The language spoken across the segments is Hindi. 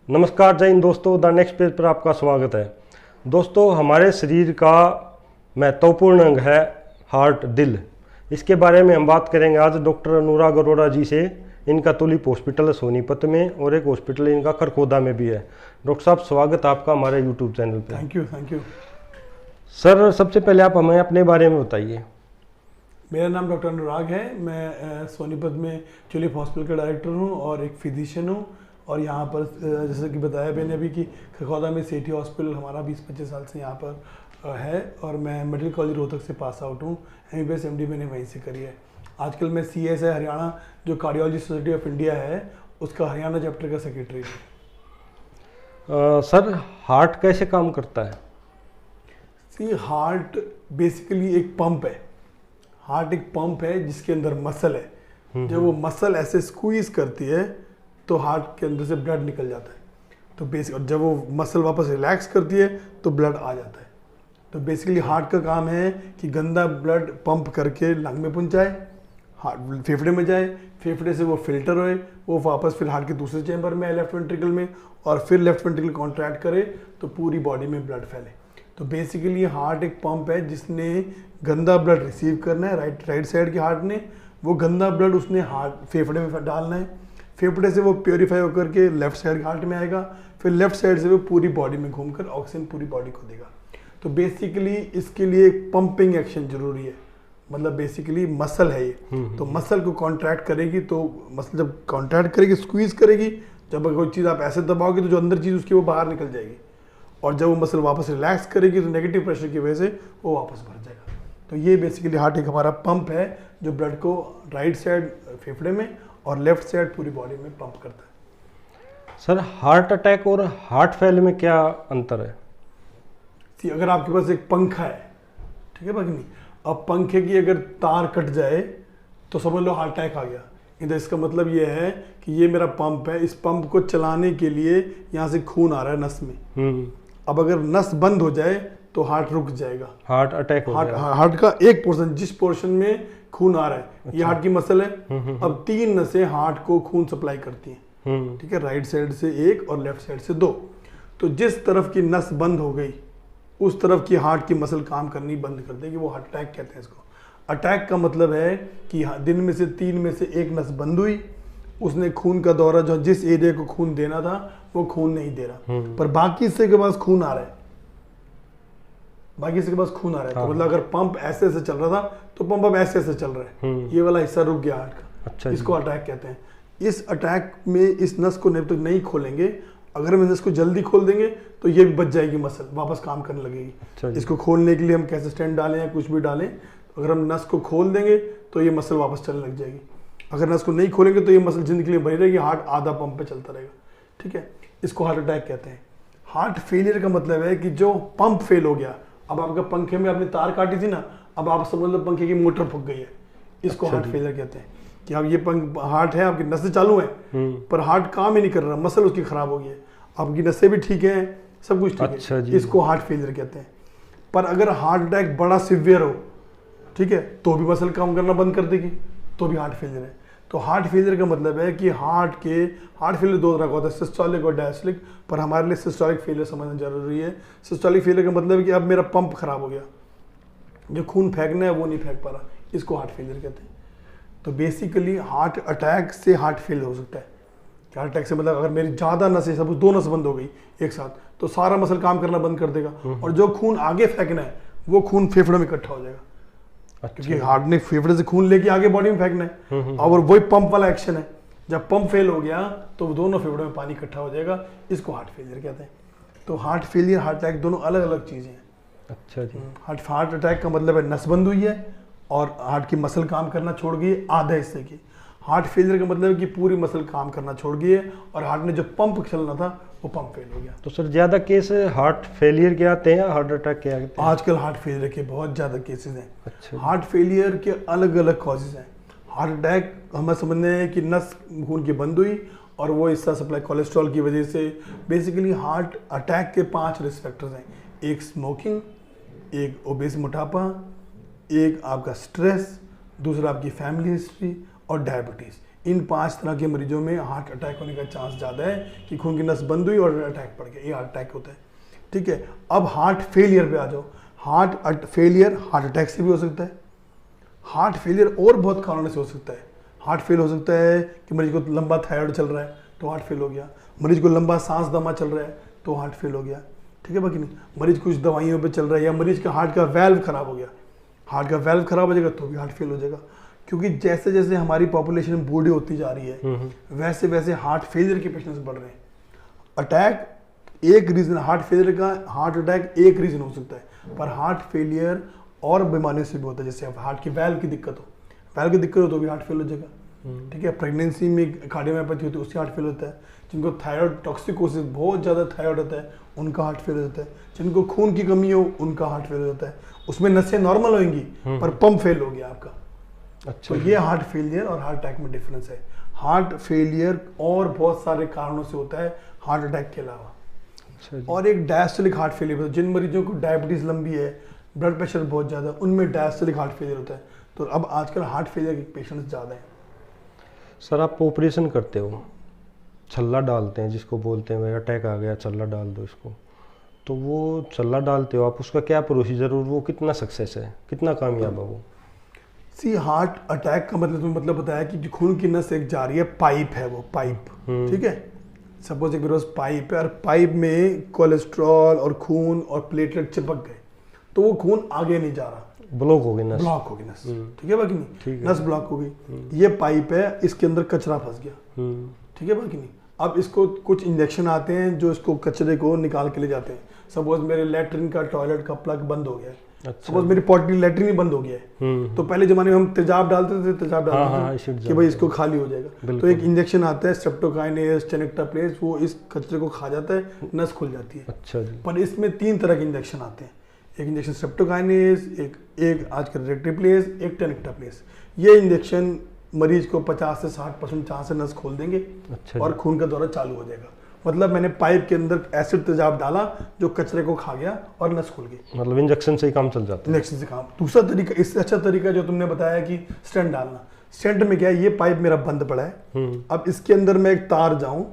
नमस्कार जय हिंद दोस्तों, द नेक्स्ट पेज पर आपका स्वागत है। दोस्तों, हमारे शरीर का महत्वपूर्ण अंग है हार्ट, दिल। इसके बारे में हम बात करेंगे आज डॉक्टर अनुराग अरोड़ा जी से। इनका तुलिप हॉस्पिटल है सोनीपत में और एक हॉस्पिटल इनका खरखोदा में भी है। डॉक्टर साहब, स्वागत है आपका हमारे यूट्यूब चैनल पे। Thank you. सर, सबसे पहले आप हमें अपने बारे में बताइए। मेरा नाम डॉक्टर अनुराग है। मैं सोनीपत में तुलिप हॉस्पिटल का डायरेक्टर हूँ और एक फिजिशियन हूँ। और यहाँ पर जैसे कि बताया मैंने अभी कि खरखोदा में सेठी हॉस्पिटल हमारा 20-25 साल से यहाँ पर है। और मैं मेडिकल कॉलेज रोहतक से पास आउट हूँ। MBBS MD मैंने वहीं से करी है। आजकल मैं CSI हरियाणा जो कार्डियोलॉजी सोसाइटी ऑफ इंडिया है उसका हरियाणा चैप्टर का सेक्रेटरी हूँ। सर, हार्ट कैसे काम करता है? हार्ट बेसिकली एक पंप है। हार्ट एक पंप है जिसके अंदर मसल है। जब वो मसल ऐसे स्क्वीज करती है तो हार्ट के अंदर से ब्लड निकल जाता है। तो बेसिक जब वो मसल वापस रिलैक्स करती है तो ब्लड आ जाता है। तो बेसिकली हार्ट का काम है कि गंदा ब्लड पंप करके लंग में पहुंचाए, हार्ट फेफड़े में जाए, फेफड़े से वो फिल्टर होए, वो वापस फिर हार्ट के दूसरे चैम्बर में आए लेफ्ट वेंट्रिकल में, और फिर लेफ्ट वेंट्रिकल कॉन्ट्रैक्ट करे तो पूरी बॉडी में ब्लड फैले। तो बेसिकली हार्ट एक पंप है जिसने गंदा ब्लड रिसीव करना है। राइट साइड के हार्ट ने वो गंदा ब्लड उसने हार्ट फेफड़े में डालना है। फेफड़े से वो प्योरीफाई होकर के लेफ्ट साइड हार्ट में आएगा। फिर लेफ्ट साइड से वो पूरी बॉडी में घूमकर ऑक्सीजन पूरी बॉडी को देगा। तो बेसिकली इसके लिए एक पंपिंग एक्शन जरूरी है। मतलब बेसिकली मसल है ये। तो मसल को कॉन्ट्रैक्ट करेगी, तो मसल जब कॉन्ट्रैक्ट करेगी, स्क्वीज करेगी, जब कोई चीज़ आप ऐसे दबाओगे तो जो अंदर चीज़ उसकी वो बाहर निकल जाएगी। और जब वो मसल वापस रिलैक्स करेगी तो नेगेटिव प्रेशर की वजह से वो वापस भर जाएगा। तो ये बेसिकली हार्ट एक हमारा पंप है जो ब्लड को राइट साइड फेफड़े में और लेफ्ट साइड पूरी बॉडी में पंप करता है। सर, हार्ट अटैक और हार्ट फेल में क्या अंतर है? अगर आपके पास एक पंखा है, ठीक है भगनी, अब पंखे की अगर तार कट जाए तो समझ लो हार्ट अटैक आ गया। तो इसका मतलब ये है कि ये मेरा पंप है, इस पंप को चलाने के लिए यहाँ से खून आ रहा है नस में। अब अगर नस बंद हो जाए तो हार्ट रुक जाएगा, हार्ट अटैक हो जाएगा। हार्ट का एक पोर्शन, जिस पोर्शन में खून आ रहा है, अच्छा, ये हार्ट की मसल है। अब 3 नसें हार्ट को खून सप्लाई करती हैं, ठीक है, राइट साइड से 1 और लेफ्ट साइड से 2। तो जिस तरफ की नस बंद हो गई उस तरफ की हार्ट की मसल काम करनी बंद कर देगी, वो हार्ट अटैक कहते हैं इसको। अटैक का मतलब है कि दिन में से 3 में से 1 नस बंद हुई, उसने खून का दौरा जो जिस एरिया को खून देना था वो खून नहीं दे रहा, पर बाकी हिस्से के पास खून आ रहा है, बाकी हिस्से के पास खून आ रहा है। तो मतलब अगर पंप ऐसे ऐसे चल रहा था तो पंप अब ऐसे ऐसे चल रहा है, ये वाला हिस्सा रुक गया हार्ट का। अच्छा, इसको अटैक कहते हैं। इस अटैक में इस नस को जब तक नहीं खोलेंगे, अगर हम नस को जल्दी खोल देंगे तो ये भी बच जाएगी, मसल वापस काम करने लगेगी। अच्छा, इसको खोलने के लिए हम कैसे स्टेंट डालें या कुछ भी डालें, अगर हम नस को खोल देंगे तो ये मसल वापस चलने लग जाएगी। अगर नस को नहीं खोलेंगे तो ये मसल जिंदगी के लिए बनी रहेगी, हार्ट आधा पंप पे चलता रहेगा, ठीक है। इसको हार्ट अटैक कहते हैं। हार्ट फेलियर का मतलब है कि जो पंप फेल हो गया, अब आपके पंखे में आपने तार काटी थी ना, अब आप समझ लो पंखे की मोटर फूक गई है, इसको हार्ट फेलियर कहते हैं। कि अब ये हार्ट है, आपकी नसें चालू हैं पर हार्ट काम ही नहीं कर रहा, मसल उसकी खराब हो गई है, आपकी नसें भी ठीक है, सब कुछ ठीक है, इसको हार्ट फेलियर कहते हैं। पर अगर हार्ट अटैक बड़ा सिवियर हो, ठीक है, तो भी मसल काम करना बंद कर देगी, तो भी हार्ट फेलियर है। तो हार्ट फेलियर का मतलब है कि हार्ट फेलियर 2 तरह का होता है, सिस्टोलिक और डायस्टोलिक। पर हमारे लिए सिस्टोलिक फेलियर समझना जरूरी है। सिस्टोलिक फेलियर का मतलब है कि अब मेरा पंप खराब हो गया, जो खून फेंकना है वो नहीं फेंक पा रहा, इसको हार्ट फेलियर कहते हैं। तो बेसिकली हार्ट अटैक से हार्ट फेल हो सकता है। हार्ट अटैक से मतलब अगर मेरी ज़्यादा नसें, सब 2 नस बंद हो गई एक साथ, तो सारा मसल काम करना बंद कर देगा, और जो खून आगे फेंकना है वो खून फेफड़े में इकट्ठा हो जाएगा। अच्छा, क्योंकि हार्ट ने फेफड़े से खून लेके आगे बॉडी में फेंकना है, और वही पंप वाला एक्शन है। जब पंप फेल हो गया तो दोनों फेफड़ों में पानी इकट्ठा हो जाएगा, इसको हार्ट फेलियर कहते हैं। तो हार्ट फेलियर, हार्ट अटैक दोनों अलग अलग चीज़ें हैं। अच्छा जी। हार्ट अटैक का मतलब है नस बंद हुई है और हार्ट की मसल काम करना छोड़ गई है आधे हिस्से की। हार्ट फेलियर का मतलब है कि पूरी मसल काम करना छोड़ गई है और हार्ट ने जो पंप चलना था वो पंप फेल हो गया। तो सर, ज़्यादा केस हार्ट फेलियर के आते हैं या हार्ट अटैक के आते हैं? आजकल हार्ट फेलियर के बहुत ज़्यादा केसेस हैं। अच्छा। हार्ट फेलियर के अलग अलग कॉजेज हैं। हार्ट अटैक हमें समझने हैं कि नस खून की बंद हुई और वो हिस्सा सप्लाई कोलेस्ट्रॉल की वजह से। बेसिकली हार्ट अटैक के 5 रिस्क फैक्टर्स हैं। एक स्मोकिंग, एक ओबेस मोटापा, एक आपका स्ट्रेस, दूसरा आपकी फैमिली हिस्ट्री और डायबिटीज़। इन 5 तरह के मरीजों में हार्ट अटैक होने का चांस ज़्यादा है कि खून की नस बंद हुई और अटैक पड़ गया, ये हार्ट अटैक होता है। ठीक है, अब हार्ट फेलियर पे आ जाओ। हार्ट फेलियर हार्ट अटैक से भी हो सकता है। हार्ट फेलियर और बहुत कारणों से हो सकता है। हार्ट फेल हो सकता है कि मरीज को लंबा थायराइड चल रहा है तो हार्ट फेल हो गया, मरीज को लंबा सांस दमा चल रहा है तो हार्ट फेल हो गया। ठीक है बाकी नहीं, मरीज कुछ दवाइयों पे चल रहा है या मरीज का हार्ट का वैल्व खराब हो गया, हार्ट का वैल्व खराब हो जाएगा तो भी हार्ट फेल हो जाएगा। क्योंकि जैसे जैसे हमारी पॉपुलेशन बूढ़ी होती जा रही है वैसे वैसे हार्ट फेलियर के पेशेंट्स बढ़ रहे हैं। अटैक एक रीजन, हार्ट फेलियर का हार्ट अटैक एक रीजन हो सकता है, पर हार्ट फेलियर और बीमारियों से भी होता है। जैसे अब हार्ट की वैल्व की दिक्कत हो, वैल्व की दिक्कत हो तो भी हार्ट फेल हो जाएगा। ठीक है, प्रेगनेंसी में कार्डियोमायोपैथी होती है उससे हार्ट फेल होता है। जिनको थायराइड टॉक्सिकोसिस बहुत ज़्यादा थायराइड होता है उनका हार्ट फेल हो जाता है। जिनको खून की कमी हो उनका हार्ट फेल हो जाता है। उसमें नसें नॉर्मल होंगी पर पंप फेल हो गया आपका। अच्छा, तो ये हार्ट फेलियर और हार्ट अटैक में डिफरेंस है। हार्ट फेलियर और बहुत सारे कारणों से होता है हार्ट अटैक के अलावा। अच्छा, और एक डायस्टोलिक हार्ट फेलियर, जिन मरीजों को डायबिटीज लंबी है, ब्लड प्रेशर बहुत ज़्यादा, उनमें डायस्टोलिक हार्ट फेलियर होता है। तो अब आजकल हार्ट फेलियर के पेशेंट्स ज़्यादा हैं। सर आप ऑपरेशन करते हो, छल्ला डालते हैं जिसको बोलते हैं, अटैक आ गया छल्ला डाल दो इसको, तो वो छल्ला डालते हो आप, उसका क्या प्रोसीजर और वो कितना सक्सेस है, कितना कामयाब है वो? सी हार्ट अटैक का मतलब तुम्हें मतलब बताया कि जो खून की नस एक जा रही है, पाइप है वो पाइप। ठीक है, सपोज एक रोज पाइप है और पाइप में कोलेस्ट्रॉल और खून और प्लेटलेट चिपक गए तो वो खून आगे नहीं जा रहा, ब्लॉक हो गई नस, ब्लॉक हो गई नस। ठीक है बाकी नहीं, नस ब्लॉक हो गई। ये पाइप है, इसके अंदर कचरा फंस गया। ठीक है बाकी नहीं, अब इसको कुछ इंजेक्शन आते हैं जो इसको कचरे को निकाल के ले जाते हैं। सपोज मेरे लेटरिन का टॉयलेट का प्लग बंद हो गया है, सपोज मेरी पॉटी लेटरिन ही बंद हो गया है, तो पहले जमाने में हम तेजाब डालते थे कि भाई इसको खाली हो जाएगा, तो एक इंजेक्शन आता है स्ट्रेप्टोकाइनेस टेनेक्टाप्लेस, वो इस कचरे को खा जाता है, नस खुल जाती है। अच्छा जी। पर इसमें 3 तरह के इंजेक्शन आते हैं, एक इंजेक्शन स्ट्रेप्टोकाइनेस, एक आजकल रेक्टिप्लेस, एक टेनेक्टाप्लेस। ये इंजेक्शन मरीज को 50 से 60% चांस से नस खोल देंगे। अच्छा, और खून का दौरा चालू हो जाएगा। मतलब मैंने पाइप के अंदर एसिड तेजाब डाला जो कचरे को खा गया और नस खुल गई। मतलब इंजेक्शन से ही काम चल जाता है। इंजेक्शन से काम। दूसरा तरीका, इससे अच्छा तरीका जो तुमने बताया कि स्टेंट डालना। स्टेंट में क्या है, ये पाइप मेरा बंद पड़ा है, अब इसके अंदर मैं एक तार जाऊं,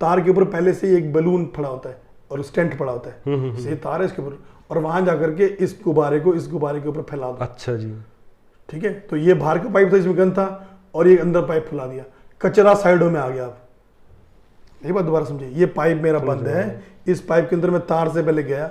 तार के ऊपर पहले से एक बलून पड़ा होता है और स्टेंट पड़ा होता है, ये तार है इसके ऊपर, और वहां जाकर के इस गुब्बारे के ऊपर फैला दो। अच्छा जी। ठीक है, तो ये बाहर का पाइप था इसमें गंद था और ये अंदर पाइप फैला दिया, कचरा साइडों में आ गया। आप एक बात दोबारा समझिए, ये पाइप मेरा बंद है, इस पाइप के अंदर मैं तार से पहले गया,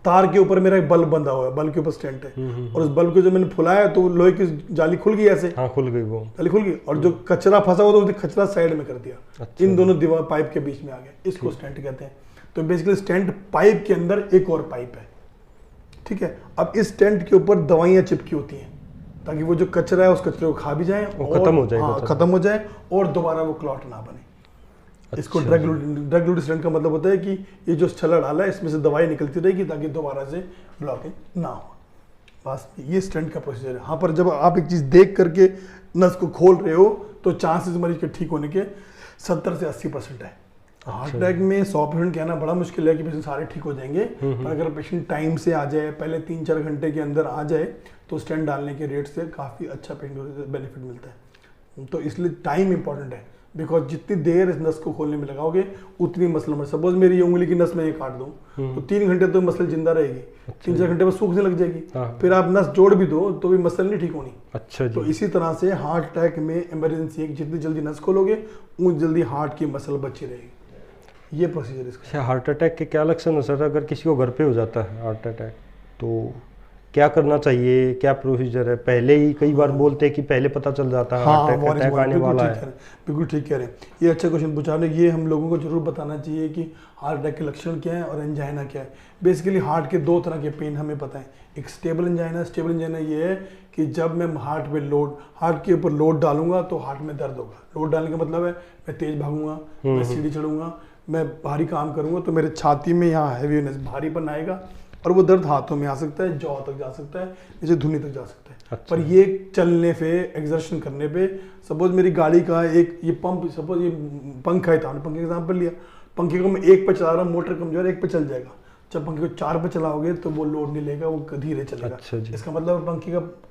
तार के ऊपर मेरा एक बल्ब बंधा हुआ है, बल्ब के ऊपर स्टेंट है, और उस बल्ब को जो मैंने फुलाया तो लोहे की जाली खुल गई, ऐसे हाँ खुल गई, वो जाली खुल गई, और जो कचरा फंसा हुआ था कचरा साइड में कर दिया। अच्छा, इन दोनों दीवार पाइप के बीच में आ गया, इसको स्टेंट कहते हैं। तो बेसिकली स्टेंट पाइप के अंदर एक और पाइप है। ठीक है, अब इस स्टेंट के ऊपर दवाइयां चिपकी होती हैं ताकि वो जो कचरा है उस कचरे को खा भी जाए और खत्म हो जाए। हाँ, खत्म हो जाए और दोबारा वो क्लॉट ना बने। अच्छा, इसको ड्रग स्टेंट का मतलब होता है कि ये जो छल्ला डाला है इसमें से दवाई निकलती रहेगी ताकि दोबारा से ब्लॉकेज ना हो। बस ये स्टेंट का प्रोसीजर है। हाँ, पर जब आप एक चीज़ देख करके नस को खोल रहे हो तो चांसेस मरीज के ठीक होने के 70 से 80% है। हार्ट अटैक में 100% कहना बड़ा मुश्किल है कि पेशेंट सारे ठीक हो जाएंगे, पर अगर पेशेंट टाइम से आ जाए, पहले 3-4 घंटे के अंदर आ जाए, तो स्टेंट डालने के रेट से काफ़ी अच्छा पेशेंट बेनिफिट मिलता है। तो इसलिए टाइम इंपॉर्टेंट है, बिकॉज जितनी देर इस नस को खोलने में लगाओगे उतनी मसल में, सपोज मेरी उंगली की नस में ये काट दूं तो 3 घंटे तो मसल जिंदा रहेगी। अच्छा, 3-4 घंटे में सूखने लग जाएगी। फिर आप नस जोड़ भी दो तो भी मसल नहीं ठीक होनी। अच्छा जी। तो इसी तरह से हार्ट अटैक में इमरजेंसी है कि जितनी जल्दी नस खोलोगे उतनी जल्दी हार्ट की मसल बची रहेगी। ये प्रोसीजर इसका। हार्ट अटैक के क्या लक्षण है सर, अगर किसी को घर पे हो जाता है हार्ट अटैक तो क्या करना चाहिए, क्या प्रोसीजर है? पहले ही कई बार बोलते हैं कि पहले पता चल जाता है हार्ट अटैक आने वाला है। बिल्कुल ठीक कह रहे हैं, ये अच्छा क्वेश्चन पूछा आपने। ये हम लोगों को जरूर बताना चाहिए कि हार्ट अटैक के लक्षण क्या है और एंजाइना क्या है। बेसिकली हार्ट के 2 तरह के पेन हमें पता है, एक स्टेबल एंजाइना। स्टेबल एंजाइना ये है कि जब मैं हार्ट के ऊपर लोड डालूंगा तो हार्ट में दर्द होगा। लोड डालने का मतलब है मैं तेज भागूंगा, मैं सीढ़ी चढ़ूंगा, मैं भारी काम करूंगा तो मेरे छाती में यहाँ हैवीनेस, भारीपन आएगा और वो दर्द हाथों में आ सकता है, जॉ तक जा सकता है, नीचे धुनी तक जा सकता है। अच्छा। पर ये चलने पे, एक्सर्शन करने पे, सपोज मेरी गाड़ी का एक ये पंप, सपोज ये पंखा ही था, पंखे का एग्जाम्पल लिया, पंखे को मैं 1 पे चला रहा हूँ, मोटर कमजोर है, 1 पे चल जाएगा, जब पंखे को 4 पे चलाओगे तो वो लोड नहीं लेगा, वो धीरे चलेगा। अच्छा जी। इसका मतलब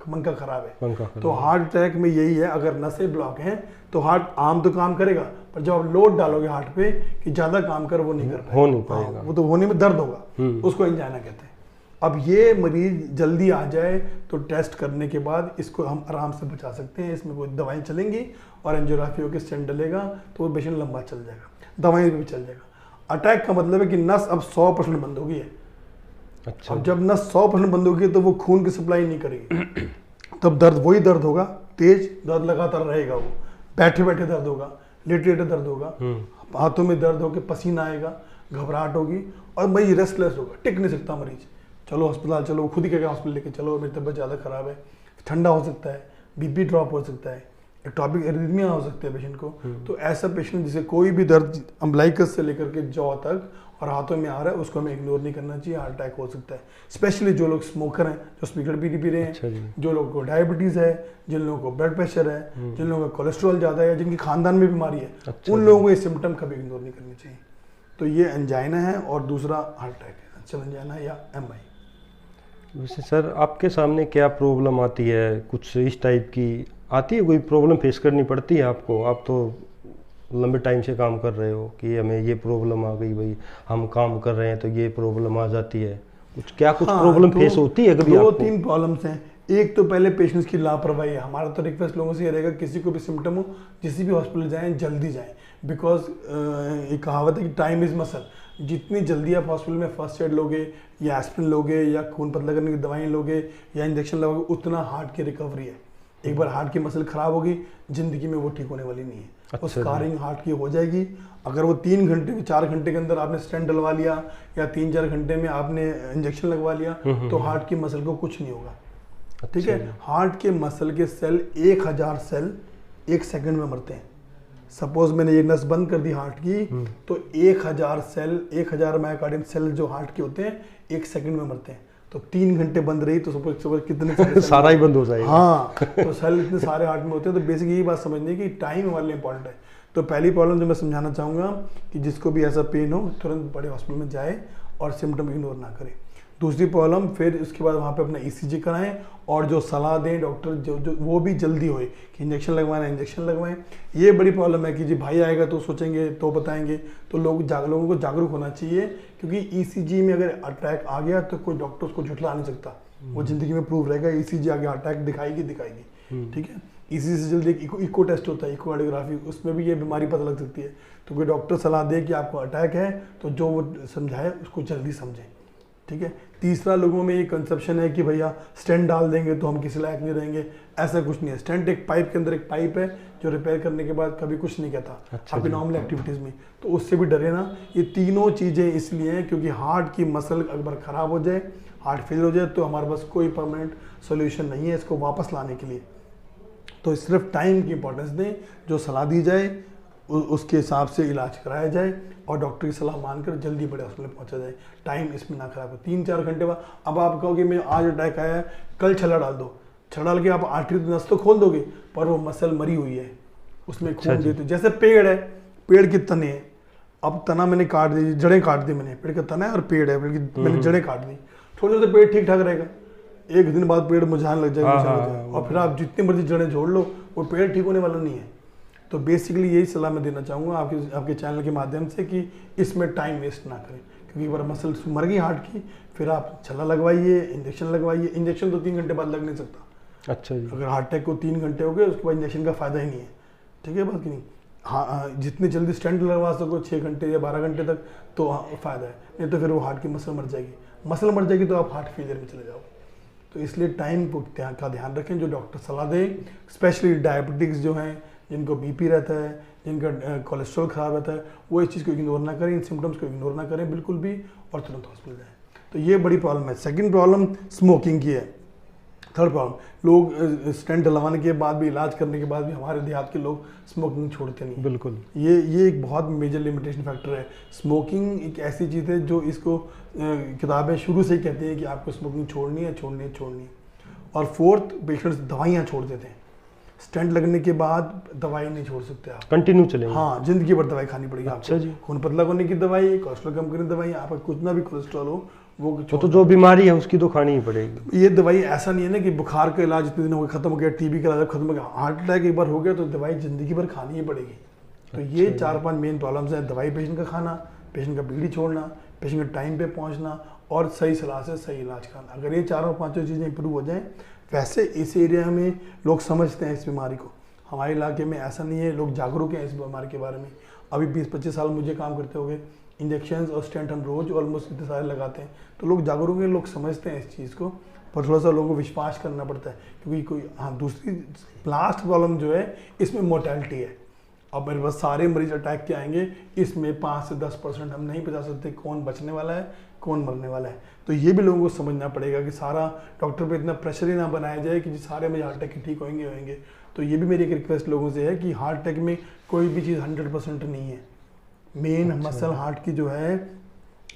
पंखा खराब है। पंखा खराब। तो हार्ट अटैक में यही है, अगर नसें ब्लॉक हैं तो हार्ट आम तो काम करेगा, पर जब आप लोड डालोगे हार्ट पे कि ज्यादा काम कर, वो नहीं कर पाएगा, हो नहीं पाएगा। वो तो होने में दर्द होगा, उसको एंजाइना कहते हैं। अब ये मरीज जल्दी आ जाए तो टेस्ट करने के बाद इसको हम आराम से बचा सकते हैं। इसमें कोई दवाएं चलेंगी और एंजियोग्राफी होकर स्टेंट डलेगा तो वो पेशेंट लंबा चल जाएगा, दवाएं भी चल जाएगा। अटैक का मतलब है कि नस अब 100% बंद हो गई है। अच्छा। अब जब नस 100% बंद होगी तो वो खून की सप्लाई नहीं करेगी, तब दर्द वही दर्द होगा, तेज दर्द लगातार रहेगा, वो बैठे बैठे दर्द होगा, लेटे लेटे दर्द होगा, हाथों में दर्द होकर पसीना आएगा, घबराहट होगी और मरीज रेस्टलेस होगा, टिक नहीं सकता मरीज। चलो अस्पताल चलो, खुद ही कहेगा हॉस्पिटल लेके चलो, मेरी तबीयत ज़्यादा खराब है, ठंडा हो सकता है, बीपी ड्रॉप हो सकता है, एक्टोपिक एरिथमिया हो सकती है पेशेंट को। तो ऐसा पेशेंट जिसे कोई भी दर्द अम्बलाइकस से लेकर के जॉ तक और हाथों में आ रहा है, उसको हमें इग्नोर नहीं करना चाहिए, हार्ट अटैक हो सकता है। स्पेशली जो लोग स्मोकर हैं, जो स्पीकर बीड़ी पी रहे हैं, अच्छा जी। जो लोगों को डायबिटीज़ है, जिन लोगों को ब्लड प्रेशर है, जिन लोगों का कोलेस्ट्रॉल ज़्यादा है, जिनकी खानदान में बीमारी है, अच्छा उन लोगों को ये सिम्टम कभी इग्नोर नहीं करनी चाहिए। तो ये एंजाइना है और दूसरा हार्ट अटैक है, अच्छा एंजाइना या MI। वैसे सर आपके सामने क्या प्रॉब्लम आती है, कुछ इस टाइप की आती है, कोई प्रॉब्लम फेस करनी पड़ती है आपको? आप तो लंबे टाइम से काम कर रहे हो कि हमें ये प्रॉब्लम आ गई, भाई हम काम कर रहे हैं तो ये प्रॉब्लम आ जाती है, कुछ प्रॉब्लम फेस होती है कभी आपको? 2-3 प्रॉब्लम्स हैं। एक तो पहले पेशेंट्स की लापरवाही है। हमारा तो रिक्वेस्ट लोगों से ये रहेगा, किसी को भी सिम्टम हो, जिस भी हॉस्पिटल जाएं जल्दी जाएं, बिकॉज एक कहावत है कि टाइम इज मसल। जितनी जल्दी आप हॉस्पिटल में फर्स्ट एड लोगे या एस्पिरिन लोगे या खून पतला करने की दवाएं लोगे या इंजेक्शन लगोगे, उतना हार्ट की रिकवरी है। एक बार हार्ट की मसल खराब होगी, जिंदगी में वो ठीक होने वाली नहीं है। अच्छा, स्कारिंग हार्ट की हो जाएगी। अगर वो 3 घंटे 4 घंटे के अंदर आपने स्टेंट डलवा लिया या 3-4 घंटे में आपने इंजेक्शन लगवा लिया तो हार्ट की मसल को कुछ नहीं होगा। ठीक है। हार्ट के मसल के सेल 1000 सेल 1 सेकंड में मरते हैं। सपोज मैंने ये नस बंद कर दी हार्ट की, तो 1000 सेल 1000 मायोकार्डियम सेल जो हार्ट के होते हैं 1 सेकंड में मरते हैं। तो 3 घंटे बंद रही तो सपोज कितने सारा ही बंद हो जाएगा। हाँ, तो सेल इतने सारे हार्ट में होते हैं। तो बेसिक यही बात समझनी है कि टाइम हमारे लिए इंपॉर्टेंट है। तो पहली प्रॉब्लम जो मैं समझाना चाहूँगा कि जिसको भी ऐसा पेन हो तुरंत बड़े हॉस्पिटल में जाए और सिम्टम इग्नोर ना करें। दूसरी प्रॉब्लम, फिर उसके बाद वहाँ पे अपना ECG कराएं और जो सलाह दें डॉक्टर जो वो भी जल्दी होए कि इंजेक्शन लगवाना है इंजेक्शन लगवाएं। ये बड़ी प्रॉब्लम है कि जी भाई आएगा तो सोचेंगे तो बताएंगे, तो लोगों को जागरूक होना चाहिए, क्योंकि ECG में अगर अटैक आ गया तो कोई डॉक्टर उसको झुठला नहीं सकता, वो जिंदगी में प्रूव रहेगा। ECG आ गया अटैक दिखाएगी। ठीक है। ECG से जल्दी इको टेस्ट होता है, इकोकार्डियोग्राफी, उसमें भी ये बीमारी पता लग सकती है। तो कोई डॉक्टर सलाह दे कि आपको अटैक है तो जो वो समझाए उसको जल्दी समझें। ठीक है। तीसरा, लोगों में ये कंसेप्शन है कि भैया स्टेंट डाल देंगे तो हम किसी लायक नहीं रहेंगे। ऐसा कुछ नहीं है। स्टेंट एक पाइप के अंदर एक पाइप है जो रिपेयर करने के बाद कभी कुछ नहीं कहता। अच्छा आपकी नॉर्मल एक्टिविटीज़ में, तो उससे भी डरे ना। ये तीनों चीज़ें इसलिए हैं क्योंकि हार्ट की मसल अगर ख़राब हो जाए, हार्ट फेल हो जाए, तो हमारे पास कोई परमानेंट सोल्यूशन नहीं है इसको वापस लाने के लिए। तो सिर्फ टाइम की इंपॉर्टेंस दें, जो सलाह दी जाए उसके हिसाब से इलाज कराया जाए और डॉक्टर की सलाह मानकर जल्दी बड़े हॉस्पिटल में पहुंचा जाए। टाइम इसमें ना खराब हो। 3-4 घंटे बाद अब आप कहोगे मैं आज अटैक आया है, कल छला डाल दो। छला डाल के आप आर्टरी नस तो खोल दोगे, पर वो मसल मरी हुई है, उसमें खून देते। जैसे पेड़ है, पेड़ के तने हैं, अब तना मैंने काट दी, जड़ें काट दी मैंने, पेड़ का तना है और पेड़ है, पेड़ की मैंने जड़ें काट दी, थोड़ी देर पेड़ ठीक ठाक रहेगा, 1 दिन बाद पेड़ मुरझाने लग जाएगा, और फिर आप जितनी मर्जी जड़ें जोड़ लो वो पेड़ ठीक होने वाला नहीं है। तो बेसिकली यही सलाह मैं देना चाहूँगा आपके चैनल के माध्यम से कि इसमें टाइम वेस्ट ना करें, क्योंकि एक बार मसल मर गई हार्ट की, फिर आप छल्ला लगवाइए, इंजेक्शन लगवाइए। इंजेक्शन तो 3 घंटे बाद लग नहीं सकता। अच्छा जी। अगर हार्ट अटैक को 3 घंटे हो गए उसके बाद इंजेक्शन का फायदा ही नहीं है। ठीक है बात की नहीं। हाँ, जितनी जल्दी स्टेंट लगवा सको 6 घंटे या 12 घंटे तक तो फायदा है, नहीं तो फिर वो हार्ट की मसल मर जाएगी। मसल मर जाएगी तो आप हार्ट फेलियर में चले जाओगे। तो इसलिए टाइम का ध्यान रखें, जो डॉक्टर सलाह दे। स्पेशली डायबिटिक्स जो हैं, जिनको बीपी रहता है, जिनका कोलेस्ट्रॉल खराब रहता है, वो इस चीज़ को इग्नोर ना करें, इन सिम्टम्स को इग्नोर ना करें बिल्कुल भी, और तुरंत हॉस्पिटल जाएं। तो ये बड़ी प्रॉब्लम है। सेकंड प्रॉब्लम स्मोकिंग की है। थर्ड प्रॉब्लम, लोग स्टेंट डलवाने के बाद भी, इलाज करने के बाद भी हमारे देहात के लोग स्मोकिंग छोड़ते नहीं। बिल्कुल, ये एक बहुत मेजर लिमिटेशन फैक्टर है। स्मोकिंग एक ऐसी चीज़ है जो इसको किताबें शुरू से ही कहती हैं कि आपको स्मोकिंग छोड़नी है। और फोर्थ, पेशेंट्स दवाइयाँ छोड़ देते हैं। स्टेंट लगने के बाद दवाई नहीं छोड़ सकते आप, कंटिन्यू चलेंगे। हाँ, जिंदगी भर दवाई खानी पड़ेगी अच्छा आपको। जी। खून पतला करने की दवाई, कोलेस्ट्रॉल कम करने की दवाई, आपका कितना भी कोलेस्ट्रॉल हो वो तो जो बीमारी है उसकी तो खानी ही पड़ेगी। ये दवाई ऐसा नहीं है ना कि बुखार का इलाज इतने दिन हो गए खत्म हो गया, टीबी का इलाज खत्म हो गया, हार्ट अटैक एक बार हो गया तो दवाई जिंदगी भर खानी ही पड़ेगी। तो ये 4-5 मेन प्रॉब्लम्स हैं। दवाई पेशेंट का खाना, पेशेंट का बीड़ी छोड़ना, पेशेंट का टाइम पे पहुंचना और सही सलाह से सही इलाज करना। अगर ये 4-5 चीज़ें इंप्रूव हो जाएं, वैसे इस एरिया में लोग समझते हैं इस बीमारी को। हमारे इलाके में ऐसा नहीं है, लोग जागरूक हैं इस बीमारी के बारे में। अभी 20-25 साल मुझे काम करते हो गए, इंजेक्शन और स्टेंट हम रोज ऑलमोस्ट इतने सारे लगाते हैं, तो लोग जागरूक हैं, लोग समझते हैं इस चीज़ को। पर थोड़ा सा लोगों को विश्वास करना पड़ता है, क्योंकि कोई दूसरी लास्ट प्रॉब्लम जो है इसमें मोर्टेलिटी है। अब मेरे पास सारे मरीज अटैक के आएंगे, इसमें 5 से 10% हम नहीं बता सकते कौन बचने वाला है कौन मरने वाला है। तो ये भी लोगों को समझना पड़ेगा कि सारा डॉक्टर पे इतना प्रेशर ही ना बनाया जाए कि सारे मरीज हार्ट अटैक के ठीक होंगे। तो ये भी मेरी एक रिक्वेस्ट लोगों से है कि हार्ट अटैक में कोई भी चीज़ 100% नहीं है। मेन मसल हार्ट की जो है,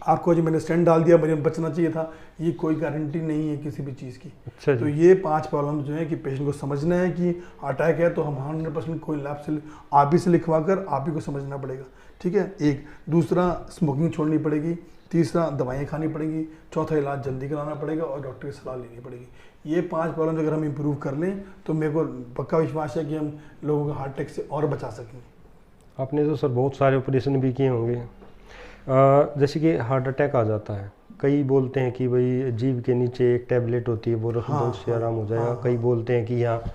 आपको जो मैंने स्टेंट डाल दिया मुझे बचना चाहिए था, ये कोई गारंटी नहीं है किसी भी चीज़ की। अच्छा तो ये 5 प्रॉब्लम जो है कि पेशेंट को समझना है कि अटैक है तो हम 100% कोई लैब से आप ही से लिखवा कर आप ही को समझना पड़ेगा, ठीक है। एक दूसरा, स्मोकिंग छोड़नी पड़ेगी, तीसरा दवाइयाँ खानी पड़ेगी, चौथा इलाज जल्दी कराना पड़ेगा और डॉक्टर की सलाह लेनी पड़ेगी। ये 5 प्रॉब्लम अगर हम इम्प्रूव कर लें तो मेरे को पक्का विश्वास है कि हम लोगों को हार्ट अटैक से और बचा सकेंगे। आपने तो सर बहुत सारे ऑपरेशन भी किए होंगे। जैसे कि हार्ट अटैक आ जाता है, कई बोलते हैं कि भाई जीभ के नीचे एक टैबलेट होती है वो रख दो उससे आराम हो जाएगा। कई बोलते हैं कि यहाँ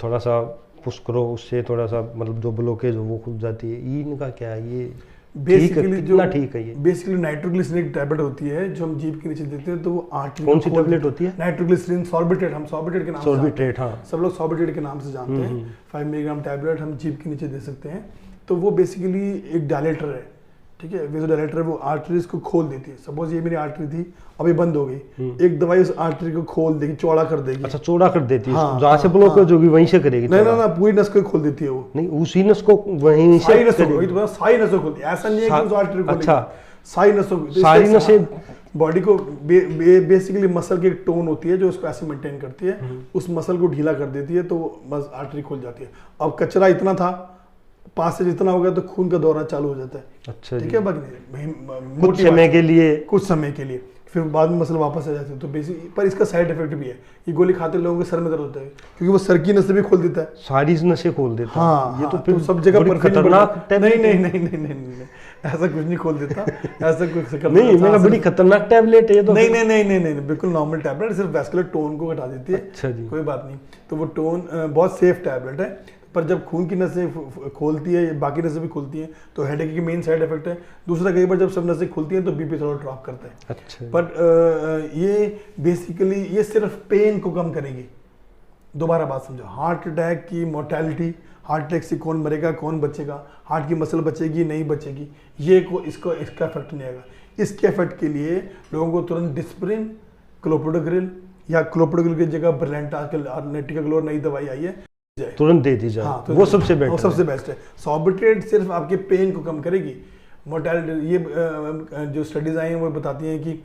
थोड़ा सा पुश करो उससे थोड़ा सा मतलब जो ब्लॉकेज हो वो खुल जाती है। इनका क्या है, ये बेसिकली जो ठीक है ये बेसिकली नाइट्रोग्लिसरीन टैबलेट होती है जो हम जीभ के नीचे देते हैं, तो वो आर्टरी कौन सी टैबलेट होती है? नाइट्रोग्लिसरीन सॉर्बिट्रेट, हम सॉर्बिट्रेट के नाम से सॉर्बिट्रेट, हाँ सब लोग सॉर्बिट्रेट के नाम से जानते हैं। 5 मिलीग्राम टैबलेट हम जीभ के नीचे दे सकते हैं। तो वो बेसिकली एक डायलेटर है, ठीक है। वेज़ो डायलेटर वो आर्टरीज को खोल देती है। सपोज ये मेरी आर्टरी थी, अभी बंद हो गई, एक दवाई उस आर्टरी को खोल देगी, चौड़ा कर देगी। अच्छा, चौड़ा कर देती है, हाँ, जहाँ से ब्लॉकेज होगी वहीं से करेगी? नहीं ना, पूरी नस को खोल देती है वो। नहीं, उसी नस को वहीं से सारी नस को, सारी नस को खोलती है। ऐसा नहीं है कि उस आर्टरी को, अच्छा सारी नसों, सारी नसें बॉडी को बेसिकली मसल की एक टोन होती है जो उसको ऐसे मेंटेन करती है, उस मसल को ढीला कर देती है तो आर्टरी खुल जाती है। अब कचरा इतना था, पास से जितना होगा तो खून का दौरा चालू हो जाता है। अच्छा, ठीक है, कुछ समय के लिए, कुछ समय के लिए, फिर बाद में मसल वापस आ जाती है। तो बेसिक पर इसका साइड इफेक्ट भी है। ये गोली खाते लोगों के सर में दर्द होता है क्योंकि वो सर की नसें भी खोल देता है, सारी नसें खोल देता है। हाँ, ये तो फिर सब जगह खतरनाक। नहीं, ऐसा कुछ नहीं खोल देता, ऐसा कुछ नहीं, मेरा बड़ी खतरनाक टैबलेट है ये तो। नहीं, बिल्कुल नॉर्मल टैबलेट, सिर्फ वैस्कुलर टोन को घटा देती है। अच्छा जी, कोई बात नहीं। तो वो टोन बहुत सेफ टैबलेट है, पर जब खून की नसें खोलती है, बाकी नसें भी खुलती हैं, तो हेडेक की मेन साइड इफेक्ट है। दूसरा, कई बार जब सब नसें खुलती हैं तो बीपी थोड़ा ड्रॉप करता है। अच्छा, बट ये बेसिकली ये सिर्फ पेन को कम करेगी। दोबारा बात समझो, हार्ट अटैक की मोर्टेलिटी, हार्ट अटैक से कौन मरेगा कौन बचेगा, हार्ट की मसल बचेगी नहीं बचेगी, ये इसका इफेक्ट नहीं आएगा। इसके इफेक्ट के लिए लोगों को तुरंत डिस्प्रिन, क्लोपिडोग्रिल या क्लोपिडोग्रिल की जगह ब्रिलेंटा, नेटिकाग्लोर नई दवाई आई है, तुरंत दे दी जाए। हाँ, वो सबसे बेस्ट, वो सबसे बेस्ट है। सॉर्बिट्रेट सिर्फ आपके पेन को कम करेगी। मोर्टेलिटी, ये जो स्टडीज आई हैं वो बताती हैं कि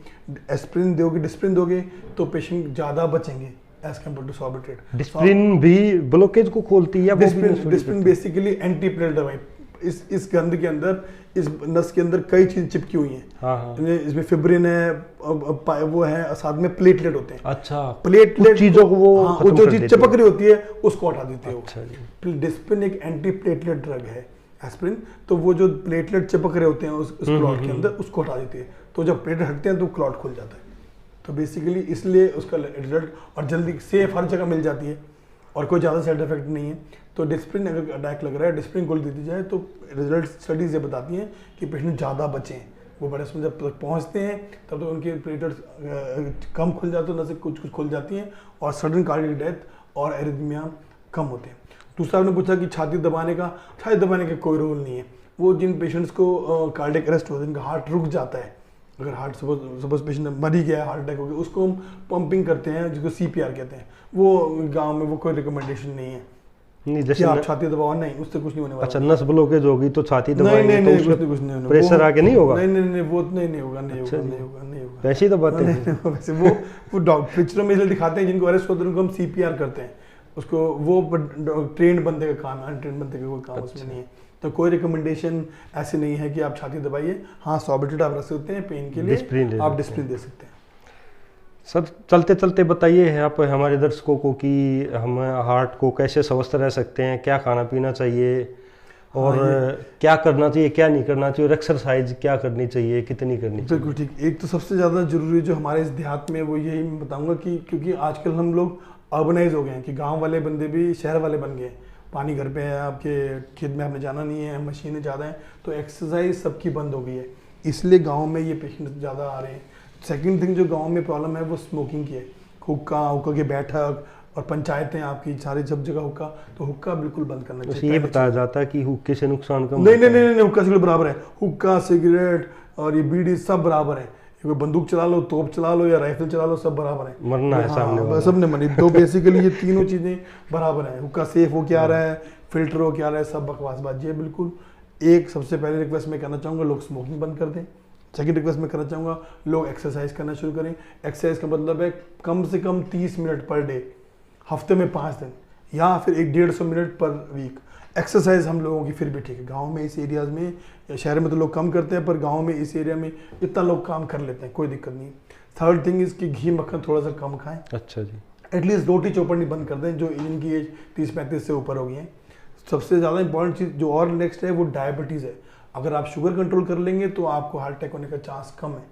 एस्प्रिन दोगे, डिस्प्रिन दोगे तो पेशेंट ज़्यादा बचेंगे as compare to Sorbitrate. Disprin भी ब्लॉकेज को खोलती है? डिस्प्रिन बेसिकली एंटी प्लेटलेट दवाई। इस गंध के अंदर, इस नस के अंदर कई चीज चिपकी हुई हैं। हाँ। इसमें फिब्रिन है, वो है, साथ में प्लेटलेट होते हैं। अच्छा, प्लेटलेट चीजों को वो जो चीज चिपक रही होती है उसको हटा देती है। अच्छा, डिस्प्रिन एक एंटी प्लेटलेट ड्रग है। एस्प्रिन तो वो जो प्लेटलेट चिपक रहे होते हैं उस क्लॉट के अंदर, उसको हटा देती है। तो जब प्लेटलेट हटते हैं तो क्लॉट खुल जाता है। तो बेसिकली इसलिए उसका रिजल्ट और जल्दी सेफ हर जगह मिल जाती है और कोई ज़्यादा साइड इफेक्ट नहीं है। तो डिस्प्रिन अगर अटैक लग रहा है, डिस्प्रिन गोली दे दी जाए तो रिजल्ट स्टडीज ये बताती हैं कि पेशेंट ज़्यादा बचें। वो बड़े समय जब तक पहुँचते हैं तब तो उनके प्लेटलेट्स कम खुल जाते हैं, नसें कुछ खुल जाती हैं और सडन कार्डियक डेथ और एरिथमिया कम होते हैं। दूसरा आपने पूछा कि छाती दबाने का कोई रोल नहीं है। वो जिन पेशेंट्स को कार्डियक अरेस्ट होता है, जिनका हार्ट रुक जाता है, अगर हार्ट सपोज पेशेंट मर ही गया, हार्ट अटैक हो गया, उसको हम पंपिंग करते हैं जिसको CPR कहते हैं। वो गांव में वो कोई रिकमेंडेशन नहीं है नहीं, जैसे आप छाती दबाओ, नहीं, उससे कुछ नहीं होने वाला। अच्छा, नस ब्लॉकेज होगी तो छाती दबाएंगे नहीं, तो कुछ नहीं होगा, प्रेशर आके नहीं होगा? नहीं, वो नहीं होगा। वैसे ही दबाते हैं। वैसे वो पिक्चरों में दिखाते हैं जिनको अरेस्ट होते हैं उनको हम CPR करते हैं। उसको वो ट्रेंड बंदे का काम है, अनट्रेंड बंदे का कोई काम उसमें नहीं है। तो कोई रिकमेंडेशन ऐसी नहीं है कि आप छाती दबाइए। हाँ, सॉर्बिट्रेट आप रख सकते हैं, पेन के लिए आप डिस्प्रिन दे सकते हैं। सर चलते चलते बताइए आप हमारे दर्शकों को कि हम हार्ट को कैसे स्वस्थ रह सकते हैं, क्या खाना पीना चाहिए और क्या करना चाहिए, क्या नहीं करना चाहिए, और एक्सरसाइज क्या करनी चाहिए, कितनी करनी चाहिए। बिल्कुल ठीक। एक तो सबसे ज़्यादा जरूरी जो हमारे इस देहात में वो यही मैं बताऊंगा कि क्योंकि आजकल हम लोग अर्बनाइज हो गए हैं कि गांव वाले बंदे भी शहर वाले बन गए हैं। पानी घर पे है, आपके खेत में आपने जाना नहीं है, मशीनें ज़्यादा हैं, तो एक्सरसाइज सबकी बंद हो गई है, इसलिए गाँव में ये पेशेंट ज़्यादा आ रहे हैं। सेकेंड थिंग जो गाँव में प्रॉब्लम है वो स्मोकिंग की है। हुक्का की बैठक और पंचायतें आपकी सारी सब जगह हुक्का, तो हुक्का बिल्कुल बंद करना चाहिए। ये बताया जाता है कि हुक्के से नुकसान कम नहीं, हुक्का सिगरेट बराबर है। हुक्का, सिगरेट और ये बीड़ी सब बराबर है। कोई बंदूक चला लो, तोप चला लो या राइफल चला लो, सब बराबर है, मरना है सामने वाला। सबने मरनी। तो बेसिकली ये तीनों चीजें बराबर है। हुक्का सेफ हो क्या रहा है, फिल्टर हो क्या रहा है, सब बकवास बात। ये बिल्कुल एक सबसे पहले रिक्वेस्ट मैं करना चाहूँगा, लोग स्मोकिंग बंद कर दें। सेकंड रिक्वेस्ट मैं करना चाहूँगा, लोग एक्सरसाइज करना शुरू करें। एक्सरसाइज का मतलब है कम से कम 30 मिनट पर डे, हफ्ते में 5 दिन, या फिर 150 मिनट पर वीक। एक्सरसाइज हम लोगों की फिर भी ठीक है। गांव में इस एरियाज में या शहर में तो लोग कम करते हैं, पर गांव में इस एरिया में इतना लोग काम कर लेते हैं, कोई दिक्कत नहीं। थर्ड थिंग इज कि घी मक्खन थोड़ा सा कम खाएं। अच्छा जी। एटलीस्ट रोटी चौपड़ी बंद कर दें जो इनकी एज 30-35 से ऊपर हो गई है। सबसे ज़्यादा इंपॉर्टेंट चीज़ जो और नेक्स्ट है वो डायबिटीज़ है। अगर आप शुगर कंट्रोल कर लेंगे तो आपको हार्ट अटैक होने का चांस कम है,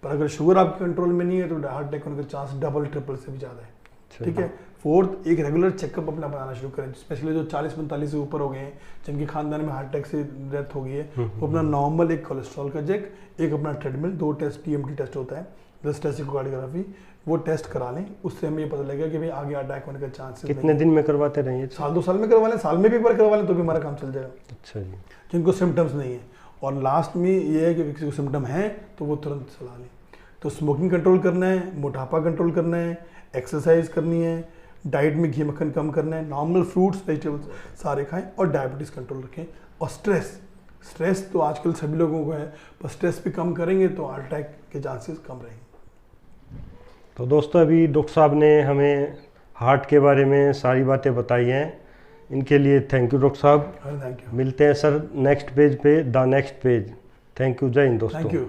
पर अगर शुगर आपके कंट्रोल में नहीं है तो हार्ट अटैक होने का चांस डबल ट्रिपल से भी ज़्यादा है। ठीक है। फोर्थ, एक रेगुलर चेकअप अपना बनाना शुरू करें, स्पेशली जो 40-45 से ऊपर हो गए हैं, जिनके खानदान में हार्ट अटैक से डेथ हो गई है, वो अपना नॉर्मल एक कोलेस्ट्रॉल का चेक, एक अपना ट्रेडमिल, 2 टेस्ट टीएमटी टेस्ट होता है, 10 टेस्ट इकोकार्डियोग्राफी, वो टेस्ट करा लें। उससे हमें ये पता लगेगा कि भाई आगे अटैक होने का चांस कितने दिन में करवाते रहेंगे? साल 2 साल में करवा लें, साल में भी एक बार करवा लें तो भी हमारा काम चल जाएगा। अच्छा जी। जिनको सिम्टम्स नहीं है, और लास्ट में ये है कि किसी को सिम्टम है तो वो तुरंत सलाह लें। तो स्मोकिंग कंट्रोल करना है, मोटापा कंट्रोल करना है, एक्सरसाइज करनी है, डाइट में घी मक्खन कम करना है, नॉर्मल फ्रूट्स वेजिटेबल्स सारे खाएं, और डायबिटीज़ कंट्रोल रखें। और स्ट्रेस तो आजकल सभी लोगों को है, पर स्ट्रेस भी कम करेंगे तो हार्ट अटैक के चांसेस कम रहेंगे। तो दोस्तों अभी डॉक्टर साहब ने हमें हार्ट के बारे में सारी बातें बताई हैं, इनके लिए थैंक यू डॉक्टर साहब। Thank you. मिलते हैं सर नेक्स्ट पेज पे, the next page. Thank you, जय हिंद दोस्तों। Thank you.